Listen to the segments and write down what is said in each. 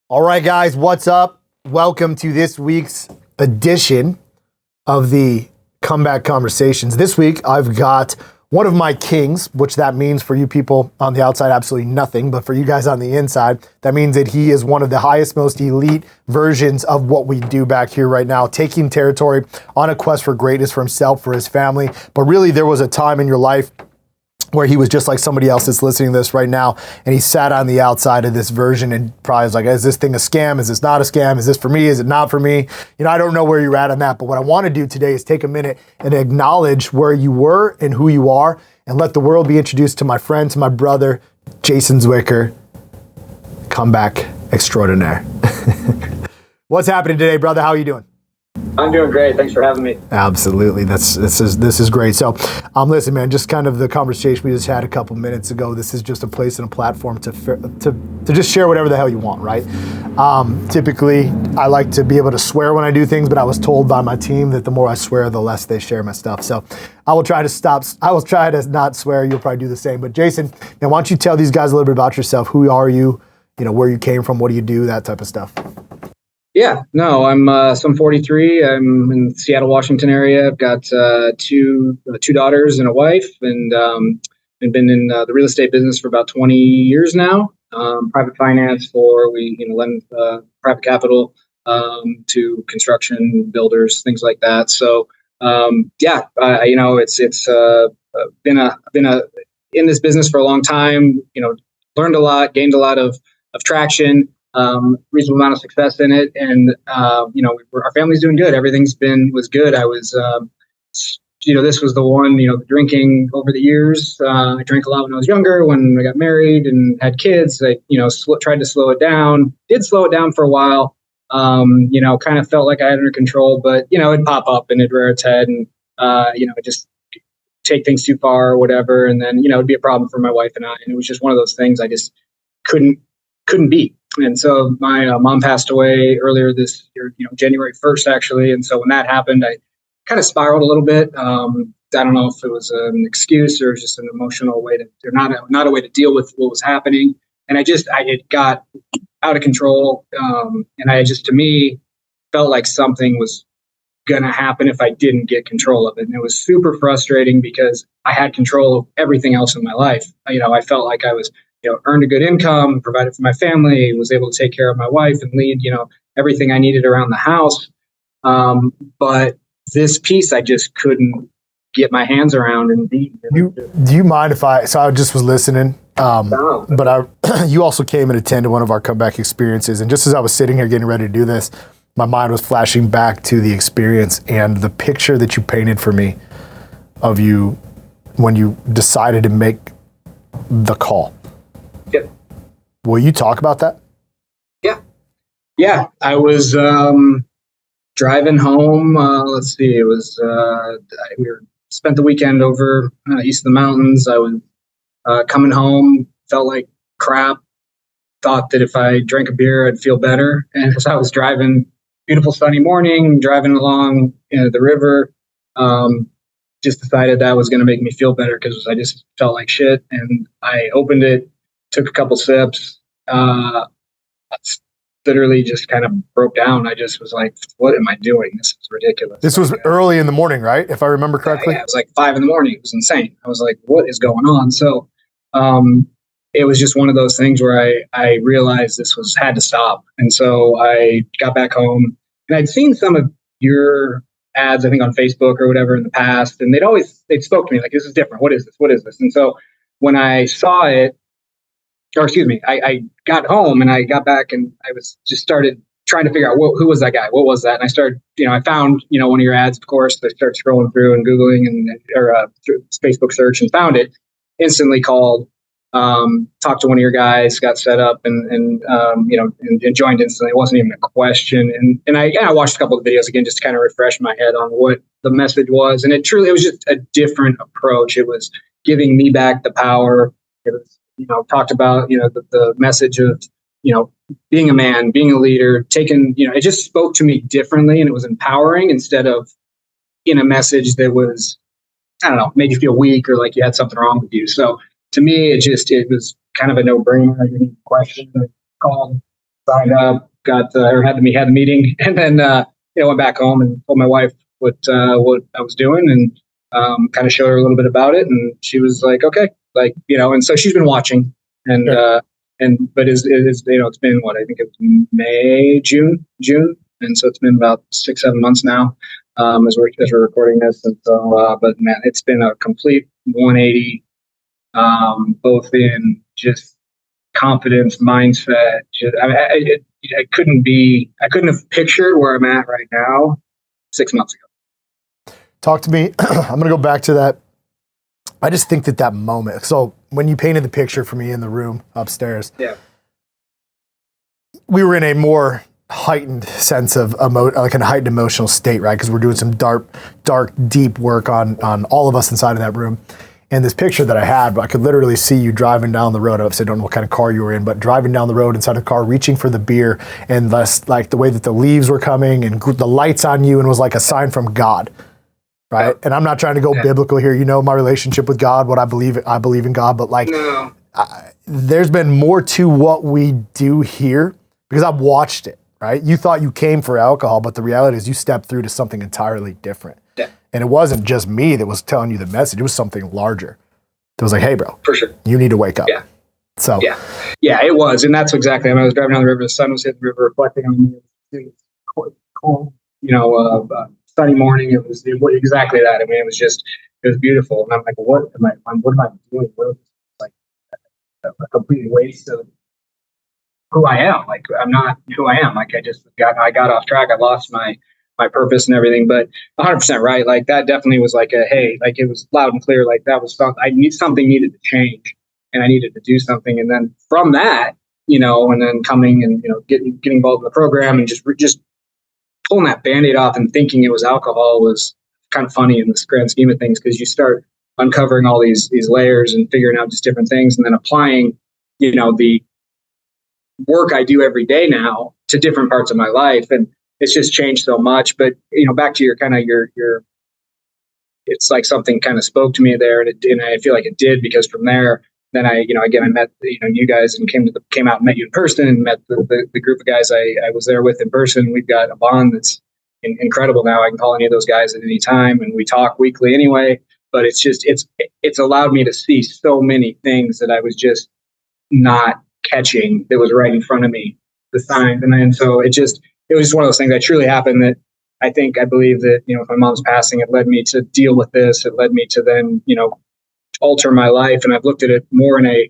All right, guys, what's up? Welcome to this week's edition of the Comeback Conversations. This week, I've got one of my kings, which that means for you people on the outside, absolutely nothing. But for you guys on the inside, that means that he is one of the highest, most elite versions of what we do back here right now, taking territory on a quest for greatness for himself, for his family. But really, there was a time in your life where he was just like somebody else that's listening to this right now, and he sat on the outside of this version and probably was like, is this thing a scam? Is this not a scam? Is this for me? Is it not for me? You know, I don't know where you're at on that, but what I want to do today is take a minute and acknowledge where you were and who you are, and let the world be introduced to my friend, to my brother, Jason Zwicker, comeback extraordinaire. What's happening today, brother? How are you doing? I'm doing great. Thanks for having me. Absolutely. This is great. So, listen, man, just kind of the conversation we just had a couple minutes ago. This is just a place and a platform to just share whatever the hell you want, right? Typically, I like to be able to swear when I do things, but I was told by my team that the more I swear, the less they share my stuff. So, I will try to not swear. You'll probably do the same. But Jason, now why don't you tell these guys a little bit about yourself? Who are you? You know, where you came from? What do you do? That type of stuff. Yeah, no, I'm 43. I'm in the Seattle, Washington area. I've got two daughters and a wife, and I've been in the real estate business for about 20 years now. Private finance we lend private capital to construction builders, things like that. So it's been in this business for a long time. You know, learned a lot, gained a lot of traction. Reasonable amount of success in it, and our family's doing good. Everything's was good. I was, this was the one. Drinking over the years. I drank a lot when I was younger. When I got married and had kids, I tried to slow it down. Did slow it down for a while. Kind of felt like I had it under control, but it'd pop up and it'd rear its head, and just take things too far or whatever, and then it'd be a problem for my wife and I. And it was just one of those things I just couldn't beat. And so my mom passed away earlier this year, January 1st, actually. And so when that happened, I kind of spiraled a little bit. I don't know if it was an excuse or just an emotional way or not a way to deal with what was happening. And it got out of control. And to me, felt like something was going to happen if I didn't get control of it. And it was super frustrating because I had control of everything else in my life. I felt like I was earned a good income, provided for my family, was able to take care of my wife and lead, everything I needed around the house. But this piece, I just couldn't get my hands around and beat. Do you mind if I just was listening, but you also came and attended one of our comeback experiences. And just as I was sitting here getting ready to do this, my mind was flashing back to the experience and the picture that you painted for me of you when you decided to make the call. Yep. Will you talk about that? Yeah. I was driving home. Let's see. It was spent the weekend over east of the mountains. I was coming home. Felt like crap. Thought that if I drank a beer, I'd feel better. And as I was driving, beautiful sunny morning, driving along the river, just decided that was going to make me feel better because I just felt like shit. And I opened it. Took a couple sips, literally just kind of broke down. I just was like, what am I doing? This is ridiculous. This was early in the morning, right? If I remember correctly? Yeah, it was like 5 a.m. It was insane. I was like, what is going on? So it was just one of those things where I realized this had to stop. And so I got back home, and I'd seen some of your ads, I think on Facebook or whatever in the past, and they'd spoke to me like, this is different. What is this? What is this? And so when I saw it, I got home and I got back and I was just started trying to figure out who was that guy? What was that? And I started, I found, one of your ads, of course. I started scrolling through and Googling or through Facebook search and found it. Instantly called, talked to one of your guys, got set up and joined instantly. It wasn't even a question. And I watched a couple of videos again, just to kind of refresh my head on what the message was. And it was just a different approach. It was giving me back the power. It was, talked about, the message of, being a man, being a leader, it just spoke to me differently, and it was empowering instead of in a message that was, I don't know, made you feel weak or like you had something wrong with you. So to me, it was kind of a no-brainer. I didn't question. I called, signed up, had the meeting, and then went back home and told my wife what I was doing, and kind of showed her a little bit about it, and she was like, okay, and so she's been watching, and Sure. but it's been what, I think it was May, June, and so it's been about 6-7 months now, as we're recording this, and so but man, it's been a complete 180, both in just confidence, mindset. I couldn't have pictured where I'm at right now 6 months ago. Talk to me. I'm going to go back to that. I just think that moment. So when you painted the picture for me in the room upstairs, yeah, we were in a more heightened sense of like a heightened emotional state, right? Because we're doing some dark, deep work on all of us inside of that room. And this picture that I had, I could literally see you driving down the road. Obviously, I don't know what kind of car you were in, but driving down the road inside the car, reaching for the beer, and like the way that the leaves were coming and the lights on you, and was like a sign from God, right? Yeah. And I'm not trying to go biblical here. You know my relationship with God, what I believe in God, but like, no. There's been more to what we do here because I've watched it, right? You thought you came for alcohol, but the reality is you stepped through to something entirely different. Yeah. And it wasn't just me that was telling you the message. It was something larger. It was like, hey, bro, for sure, you need to wake up. Yeah. So yeah, it was, and that's exactly. I was driving down the river. The sun was hitting the river, reflecting on me. It was cold, sunny morning. It was exactly that. I mean, it was beautiful. And I'm like, what am I doing? What is this? Like a complete waste of who I am. Like, I'm not who I am. Like, I got off track. I lost my purpose and everything, but 100% right. Like, that definitely was like hey, like, it was loud and clear. Like, that was something needed to change, and I needed to do something. And then from that, and then coming and, getting involved in the program, and just pulling that Band-Aid off and thinking it was alcohol was kind of funny in the grand scheme of things, because you start uncovering all these layers and figuring out just different things, and then applying, the work I do every day now to different parts of my life. And it's just changed so much. But, back to your it's like something kind of spoke to me there. And I feel like it did, because from there, then I met, you guys, and came out and met you in person, and met the group of guys I was there with in person. We've got a bond that's incredible now. I can call any of those guys at any time, and we talk weekly anyway. But it's allowed me to see so many things that I was just not catching, that was right in front of me, the signs. And then so it was just one of those things that truly happened, that I believe that, with my mom's passing, it led me to deal with this. It led me to then, alter my life. And I've looked at it more in I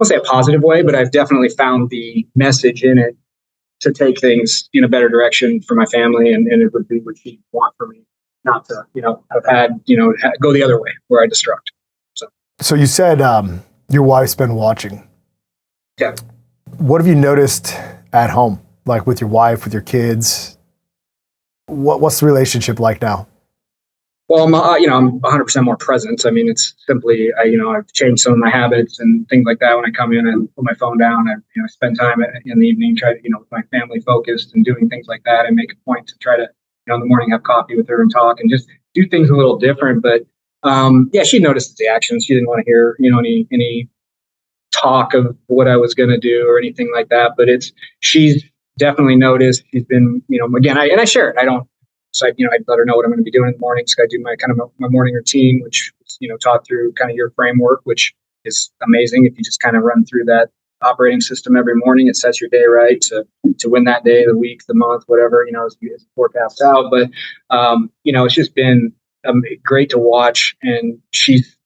won't say a positive way, but I've definitely found the message in it to take things in a better direction for my family. And it would be what she'd want for me, not to, have had, go the other way where I destruct. So you said your wife's been watching. Yeah. What have you noticed at home, like with your wife, with your kids? What's the relationship like now? Well, I'm 100% more present. I mean, it's simply, I've changed some of my habits and things like that. When I come in and put my phone down, I spend time in the evening, try to, with my family focused and doing things like that. I make a point to try to, in the morning, have coffee with her and talk and just do things a little different. But she noticed the actions. She didn't want to hear, any talk of what I was going to do or anything like that. But she's definitely noticed. She's been, again, I share it. I don't. So I let her know what I'm going to be doing in the morning. So I do my my morning routine, which is, taught through kind of your framework, which is amazing. If you just kind of run through that operating system every morning, it sets your day right to win that day, the week, the month, whatever, as you forecast out. But, it's just been great to watch. And she's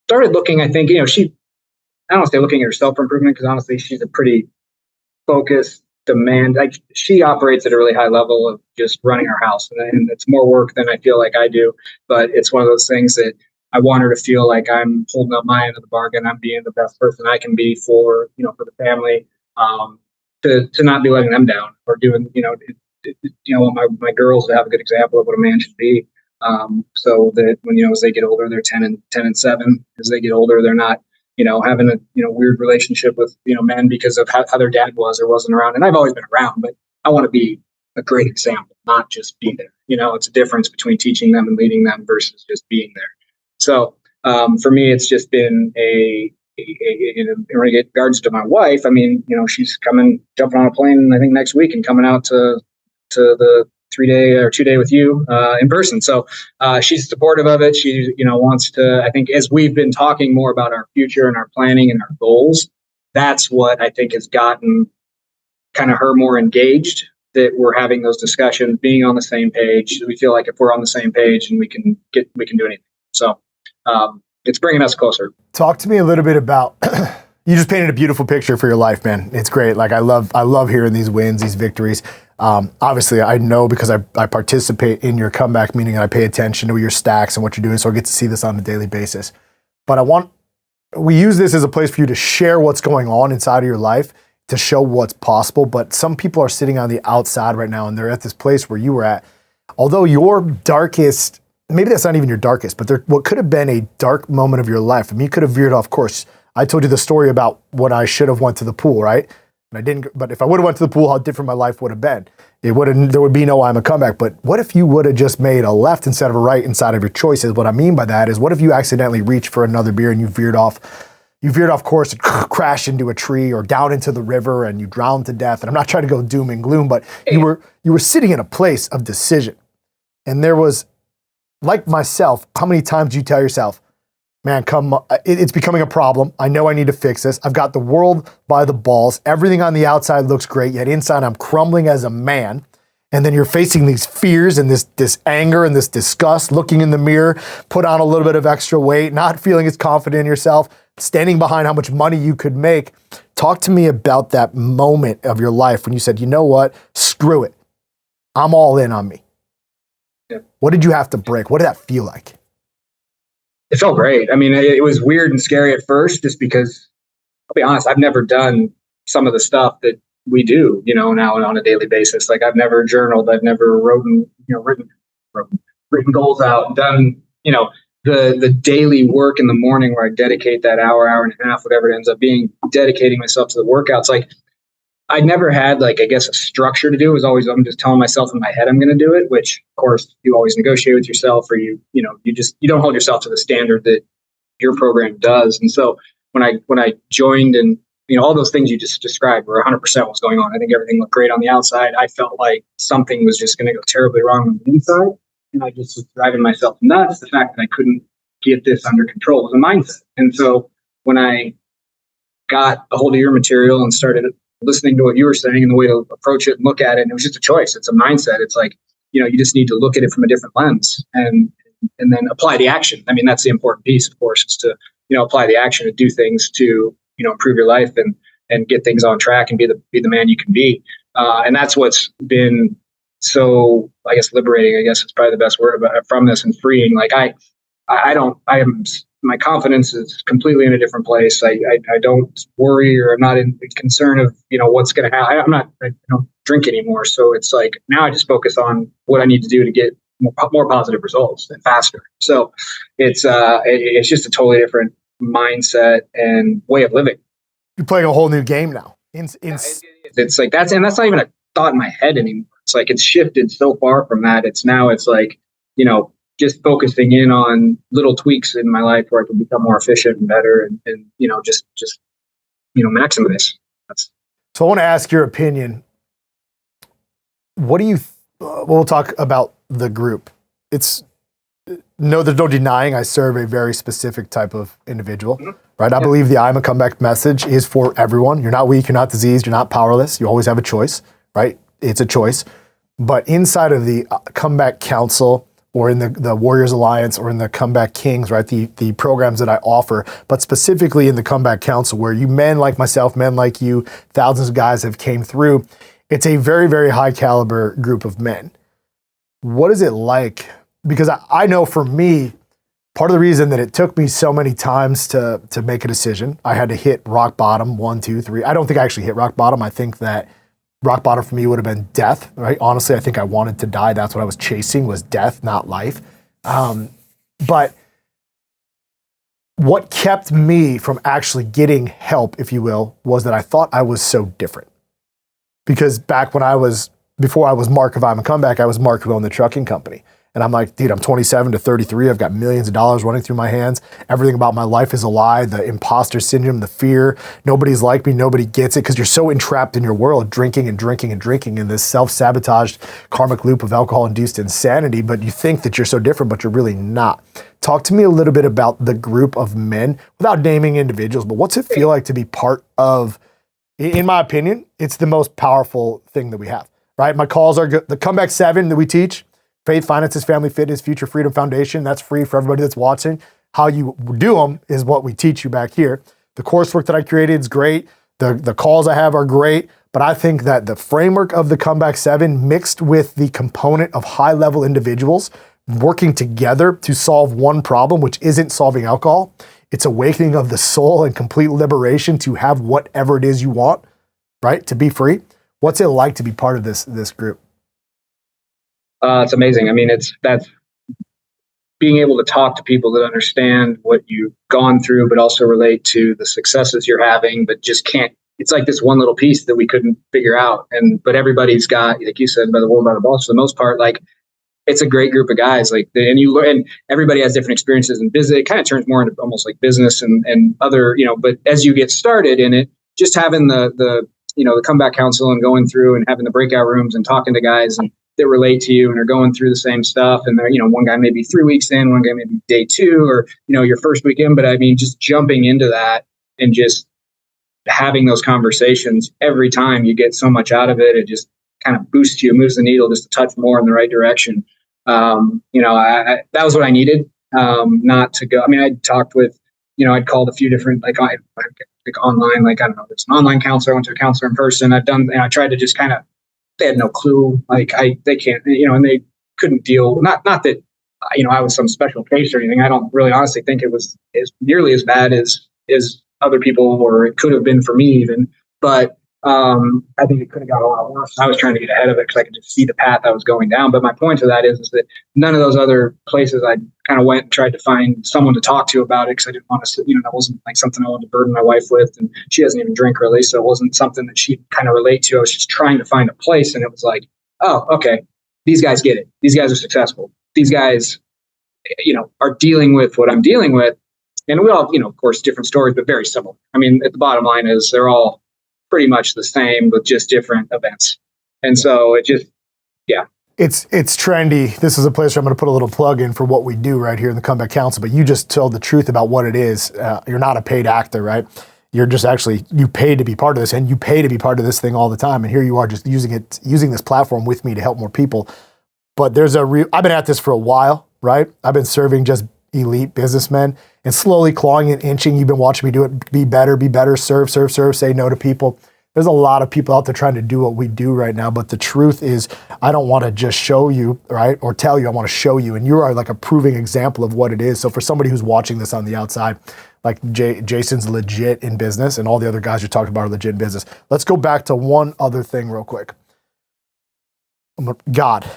started looking, I think, I don't want to say looking at herself for improvement, because honestly, she's a pretty focused, demand. Like, she operates at a really high level of just running our house, and it's more work than I feel like I do. But it's one of those things that I want her to feel like I'm holding up my end of the bargain. I'm being the best person I can be for for the family, to not be letting them down or doing my girls to have a good example of what a man should be. So that when as they get older, they're 10 and 7. As they get older, they're not having a weird relationship with men because of how their dad was or wasn't around. And I've always been around, but I want to be a great example, not just be there. It's a difference between teaching them and leading them versus just being there. So for me, it's just been a in regards to my wife, I mean, she's jumping on a plane, I think next week, and coming out to the 3-day or 2-day with you in person. So she's supportive of it. She, wants to, I think, as we've been talking more about our future and our planning and our goals, that's what I think has gotten kind of her more engaged, that we're having those discussions, being on the same page. We feel like if we're on the same page, and we can do anything. So it's bringing us closer. Talk to me a little bit about, you just painted a beautiful picture for your life, man. It's great. Like I love hearing these wins, these victories. Obviously I know because I participate in your comeback meeting, and I pay attention to your stacks and what you're doing. So I get to see this on a daily basis, but we use this as a place for you to share what's going on inside of your life, to show what's possible. But some people are sitting on the outside right now, and they're at this place where you were at. Although your darkest, maybe that's not even your darkest, but what could have been a dark moment of your life. I mean, you could have veered off course. I told you the story about when I should have went to the pool, right? And I didn't, but if I would have went to the pool, how different my life would have been. There would be no I'm a comeback. But what if you would have just made a left instead of a right inside of your choices? What I mean by that is, what if you accidentally reached for another beer and you veered off course and crashed into a tree or down into the river and you drowned to death? And I'm not trying to go doom and gloom, but you were sitting in a place of decision. And there was, like myself, how many times do you tell yourself, man, it's becoming a problem. I know I need to fix this. I've got the world by the balls. Everything on the outside looks great, yet inside I'm crumbling as a man. And then you're facing these fears and this anger and this disgust, looking in the mirror, put on a little bit of extra weight, not feeling as confident in yourself, standing behind how much money you could make. Talk to me about that moment of your life when you said, you know what, screw it. I'm all in on me. Yeah. What did you have to break? What did that feel like? It felt great. I mean, it was weird and scary at first, just because, I'll be honest, I've never done some of the stuff that we do, now on a daily basis. Like, I've never journaled, I've never written goals out, done, the daily work in the morning where I dedicate that hour and a half, whatever it ends up being, dedicating myself to the workouts. Like, I never had, I guess, a structure to do. It was always, I'm just telling myself in my head I'm going to do it, which of course you always negotiate with yourself, or you don't hold yourself to the standard that your program does. And so when I joined, and all those things you just described were 100% what's going on. I think everything looked great on the outside. I felt like something was just going to go terribly wrong on the inside, and I just was driving myself nuts. The fact that I couldn't get this under control was a mindset. And so when I got a hold of your material and started listening to what you were saying and the way to approach it and look at it, and it was just a choice. It's a mindset. It's like, you just need to look at it from a different lens and then apply the action. I mean, that's the important piece, of course, is to, apply the action and do things to, improve your life and get things on track and be the man you can be. And that's what's been so, I guess, liberating, I guess is probably the best word about it, from this, and freeing. Like, my confidence is completely in a different place. I don't worry, or I'm not in concern of, what's going to happen. I don't drink anymore. So it's like, now I just focus on what I need to do to get more positive results and faster. So it's just a totally different mindset and way of living. You're playing a whole new game now. It's like, that's not even a thought in my head anymore. It's like, it's shifted so far from that. It's like, just focusing in on little tweaks in my life where I can become more efficient and better, and just maximize. So I want to ask your opinion. What do you? We'll talk about the group. There's no denying I serve a very specific type of individual, right? I believe the I'm a Comeback message is for everyone. You're not weak, you're not diseased, you're not powerless. You always have a choice, right? It's a choice. But inside of the Comeback Council, or in the Warriors Alliance, or in the Comeback Kings, right? The programs that I offer, but specifically in the Comeback Council, where you men like myself, men like you, thousands of guys have came through. It's a very, very high caliber group of men. What is it like? Because I know for me, part of the reason that it took me so many times to make a decision, I had to hit rock bottom, 1, 2, 3. I don't think I actually hit rock bottom. I think that rock bottom for me would have been death, right? Honestly, I think I wanted to die. That's what I was chasing, was death, not life. But what kept me from actually getting help, if you will, was that I thought I was so different. Because back when before I was Mark of I'm a Comeback, I was Mark who owned the trucking company. And I'm like, dude, I'm 27 to 33. I've got millions of dollars running through my hands. Everything about my life is a lie. The imposter syndrome, the fear, nobody's like me, nobody gets it, because you're so entrapped in your world, drinking and drinking and drinking in this self-sabotaged karmic loop of alcohol-induced insanity. But you think that you're so different, but you're really not. Talk to me a little bit about the group of men, without naming individuals, but what's it feel like to be part of, in my opinion, it's the most powerful thing that we have, right? My calls are good. The Comeback 7 that we teach, Faith, Finances, Family, Fitness, Future Freedom Foundation. That's free for everybody that's watching. How you do them is what we teach you back here. The coursework that I created is great. The calls I have are great. But I think that the framework of the Comeback 7 mixed with the component of high-level individuals working together to solve one problem, which isn't solving alcohol. It's awakening of the soul and complete liberation to have whatever it is you want, right? To be free. What's it like to be part of this group? It's amazing. I mean, that's being able to talk to people that understand what you've gone through, but also relate to the successes you're having, but just can't. It's like this one little piece that we couldn't figure out. But everybody's got, like you said, by the world, by the balls, for the most part, like it's a great group of guys. Like, and you learn, and everybody has different experiences in business. It kind of turns more into almost like business and other, but as you get started in it, just having the comeback council and going through and having the breakout rooms and talking to guys and that relate to you and are going through the same stuff. And they're, one guy maybe 3 weeks in, one guy maybe day 2, or, your first weekend. But I mean, just jumping into that and just having those conversations every time, you get so much out of it. It just kind of boosts you, moves the needle just a touch more in the right direction. That was what I needed, not to go. I mean, I talked with, I'd called a few different, like online, like, I don't know, there's an online counselor. I went to a counselor in person. I tried to just kind of, they had no clue. Like they can't, and they couldn't deal. Not that, I was some special case or anything. I don't really honestly think it was nearly as bad as other people, or it could have been for me even. But I think it could have got a lot worse. I was trying to get ahead of it because I could just see the path I was going down. But my point to that is that none of those other places I kind of went and tried to find someone to talk to about it, because I didn't want to, that wasn't like something I wanted to burden my wife with. And she doesn't even drink really. So it wasn't something that she'd kind of relate to. I was just trying to find a place. And it was like, oh, okay, these guys get it. These guys are successful. These guys, are dealing with what I'm dealing with. And we all, of course, different stories, but very similar. I mean, at the bottom line is they're all pretty much the same, but just different events. And so it just, yeah. It's trendy. This is a place where I'm going to put a little plug in for what we do right here in the Comeback Council, but you just told the truth about what it is. You're not a paid actor, right? You're just you pay to be part of this, and you pay to be part of this thing all the time. And here you are just using this platform with me to help more people. But I've been at this for a while, right? I've been serving just elite businessmen and slowly clawing and inching. You've been watching me do it. Be better, serve, say no to people. There's a lot of people out there trying to do what we do right now. But the truth is, I don't want to just show you, right? Or tell you, I want to show you. And you are like a proving example of what it is. So for somebody who's watching this on the outside, like Jason's legit in business and all the other guys you talked about are legit in business. Let's go back to one other thing real quick. God.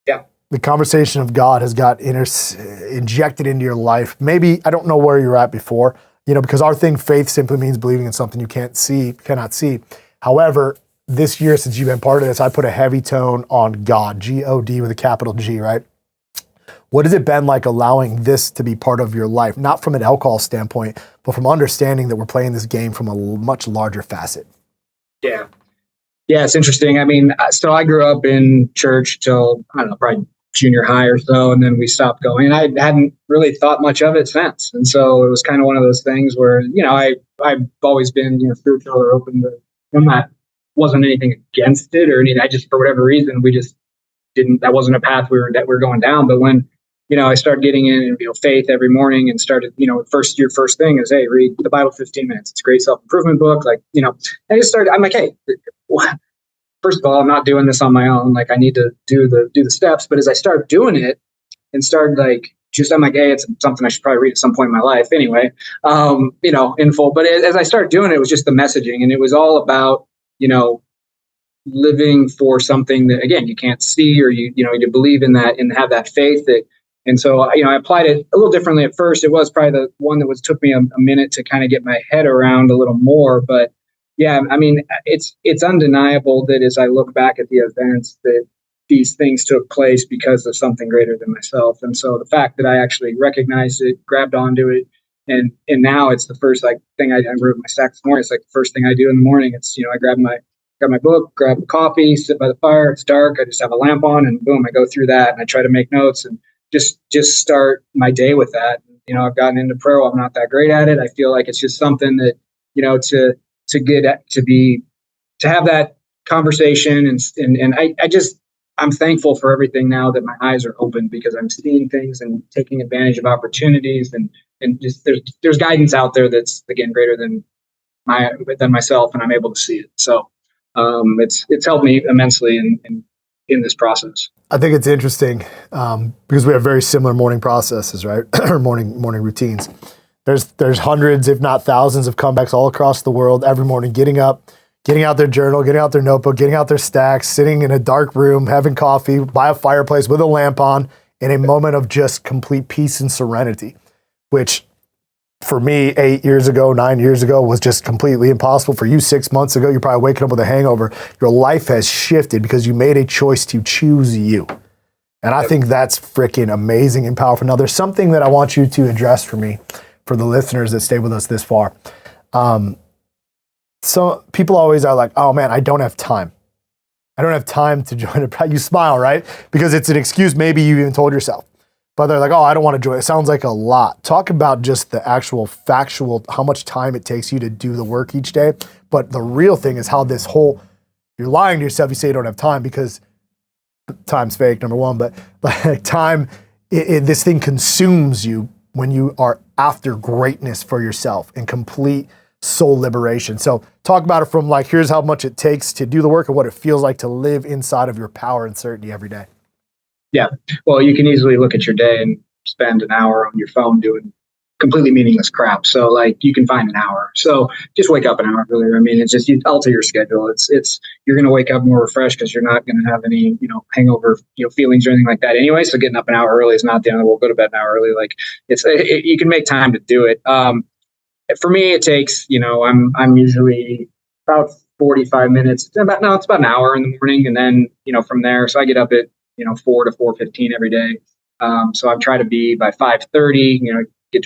Yeah. The conversation of God has got injected into your life. Maybe, I don't know where you're at before, because our thing, faith, simply means believing in something you cannot see. However, this year, since you've been part of this, I put a heavy tone on God, G-O-D with a capital G, right? What has it been like allowing this to be part of your life? Not from an alcohol standpoint, but from understanding that we're playing this game from a much larger facet. Yeah. Yeah, it's interesting. I mean, so I grew up in church till, I don't know, probably junior high or so, and then we stopped going. I hadn't really thought much of it since. And so it was kind of one of those things where, I've always been, spiritual or open to, wasn't anything against it or anything. I just, for whatever reason, we just didn't, that wasn't a path we were going down. But when, I started getting in, faith every morning and started, first thing is, hey, read the Bible 15 minutes. It's a great self-improvement book. Like, I just started, I'm like, hey, first of all, I'm not doing this on my own. Like, I need to do the steps. But as I started doing it and started I'm like, hey, it's something I should probably read at some point in my life anyway, in full. But as I started doing it, it was just the messaging. And it was all about, living for something that, again, you can't see, or you believe in that and have that faith that. And so, I applied it a little differently at first. It was probably the one that took me a minute to kind of get my head around a little more. But yeah, I mean, it's undeniable that as I look back at the events, that these things took place because of something greater than myself. And so the fact that I actually recognized it, grabbed onto it, and now it's the first thing I wrote my stack this morning. It's like the first thing I do in the morning. It's, I grab my book, grab a coffee, sit by the fire. It's dark. I just have a lamp on, and boom, I go through that, and I try to make notes and just start my day with that. I've gotten into prayer. I'm not that great at it. I feel like it's just something that, to have that conversation, and I'm thankful for everything now that my eyes are open, because I'm seeing things and taking advantage of opportunities, and just there's guidance out there that's, again, greater than myself, and I'm able to see it. So it's helped me immensely in this process. I think it's interesting because we have very similar morning processes, right? Or morning routines. There's hundreds, if not thousands, of comebacks all across the world every morning, getting up, getting out their journal, getting out their notebook, getting out their stacks, sitting in a dark room, having coffee by a fireplace with a lamp on, in a moment of just complete peace and serenity, which for me 8 years ago, 9 years ago was just completely impossible. For you 6 months ago, you're probably waking up with a hangover. Your life has shifted because you made a choice to choose you. And I think that's freaking amazing and powerful. Now, there's something that I want you to address for me, for the listeners that stay with us this far. So people always are like, oh man, I don't have time. I don't have time to join a. You smile, right? Because it's an excuse maybe you even told yourself. But they're like, oh, I don't want to join. It sounds like a lot. Talk about just the actual factual, how much time it takes you to do the work each day. But the real thing is how this whole, you're lying to yourself. You say you don't have time because time's fake, number one. But time, this thing consumes you when you are after greatness for yourself and complete soul liberation. So talk about it from here's how much it takes to do the work and what it feels like to live inside of your power and certainty every day. Yeah. Well, you can easily look at your day and spend an hour on your phone doing completely meaningless crap. So you can find an hour. So just wake up an hour earlier. I mean, it's just, you alter your schedule. It's you're going to wake up more refreshed because you're not going to have any, hangover, feelings or anything like that anyway. So getting up an hour early is not the end of the world. Go to bed an hour early. You can make time to do it. For me, it takes, I'm usually about 45 minutes. It's about an hour in the morning. And then, from there, so I get up at, 4 to 4:15 every day. So I try to be by 5:30, get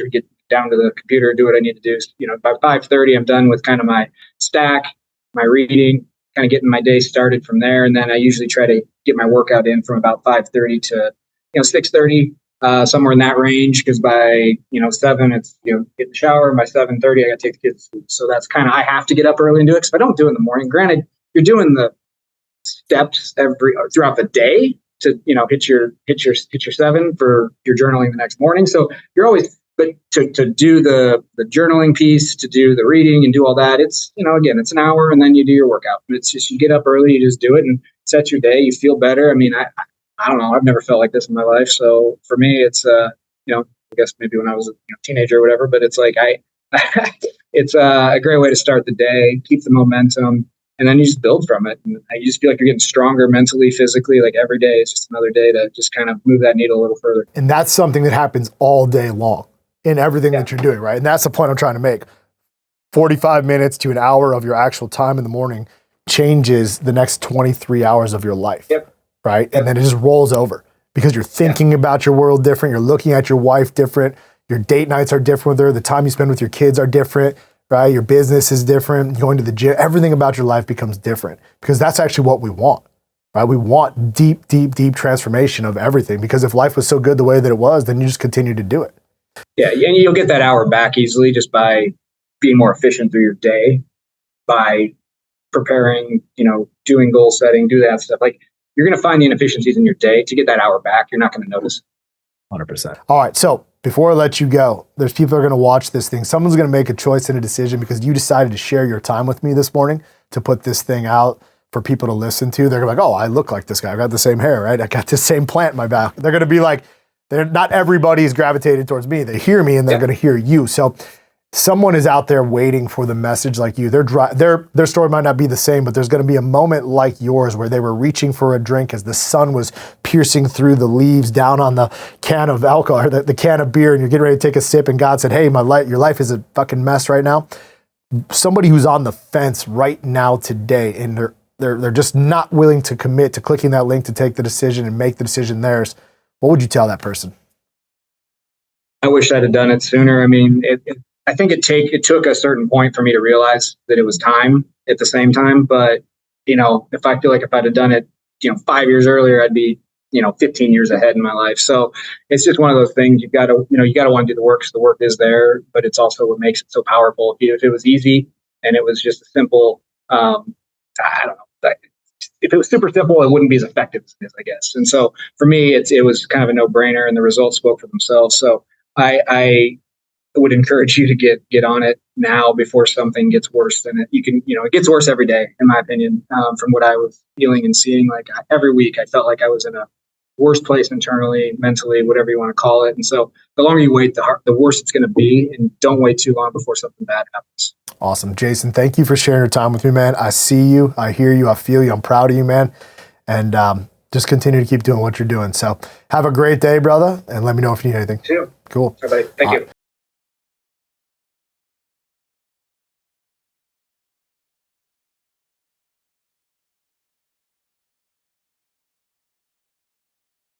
down to the computer, do what I need to do. By 5:30, I'm done with kind of my stack, my reading, kind of getting my day started from there. And then I usually try to get my workout in from about 5:30 to, 6:30, somewhere in that range. Because by, 7, it's, get in the shower. By 7:30, I got to take the kids to school. So that's kind of, I have to get up early and do it, because if I don't do it in the morning, granted, you're doing the steps throughout the day to hit your 7 for your journaling the next morning. So you're always, but to do the journaling piece, to do the reading and do all that, it's again, it's an hour, and then you do your workout. It's just, you get up early, you just do it and set your day. You feel better. I mean, I don't know, I've never felt like this in my life. So for me, it's I guess maybe when I was a teenager or whatever, but it's it's a great way to start the day, keep the momentum. And then you just build from it. And you just feel like you're getting stronger mentally, physically. Every day is just another day to just kind of move that needle a little further. And that's something that happens all day long in everything that you're doing, right? And that's the point I'm trying to make. 45 minutes to an hour of your actual time in the morning changes the next 23 hours of your life, right? Yep. And then it just rolls over because you're thinking about your world different. You're looking at your wife different. Your date nights are different with her. The time you spend with your kids are different. Right? Your business is different. Going to the gym, everything about your life becomes different, because that's actually what we want, right? We want deep, deep, deep transformation of everything, because if life was so good the way that it was, then you just continue to do it. Yeah. And you'll get that hour back easily just by being more efficient through your day, by preparing, doing goal setting, do that stuff. You're going to find the inefficiencies in your day. To get that hour back, you're not going to notice. 100%. All right. So before I let you go, there's people that are going to watch this thing. Someone's going to make a choice and a decision because you decided to share your time with me this morning to put this thing out for people to listen to. They're like, oh, I look like this guy. I got the same hair, right? I got the same plant in my back. They're going to be like, not everybody's gravitated towards me. They hear me and they're going to hear you. So someone is out there waiting for the message like you. Their story might not be the same, but there's going to be a moment like yours where they were reaching for a drink as the sun was piercing through the leaves down on the can of alcohol, or the can of beer, and you're getting ready to take a sip, and God said, hey, your life is a fucking mess right now. Somebody who's on the fence right now today, and they're just not willing to commit to clicking that link to take the decision and make the decision theirs, what would you tell that person? I wish I'd have done it sooner. I mean, I think it took a certain point for me to realize that it was time at the same time. But, if I feel like if I'd have done it, 5 years earlier, I'd be, 15 years ahead in my life. So it's just one of those things you got to want to do the work, because the work is there, but it's also what makes it so powerful. If it was easy and it was just a simple, I don't know, if it was super simple, it wouldn't be as effective as it is, I guess. And so for me, it was kind of a no-brainer, and the results spoke for themselves. So I would encourage you to get on it now before something gets worse than it. It gets worse every day, in my opinion, from what I was feeling and seeing. Like every week, I felt like I was in a worse place internally, mentally, whatever you want to call it. And so the longer you wait, the worse it's going to be, and don't wait too long before something bad happens. Awesome. Jason, thank you for sharing your time with me, man. I see you, I hear you, I feel you. I'm proud of you, man. And just continue to keep doing what you're doing. So have a great day, brother. And let me know if you need anything. Too. Cool. Bye-bye. Thank you.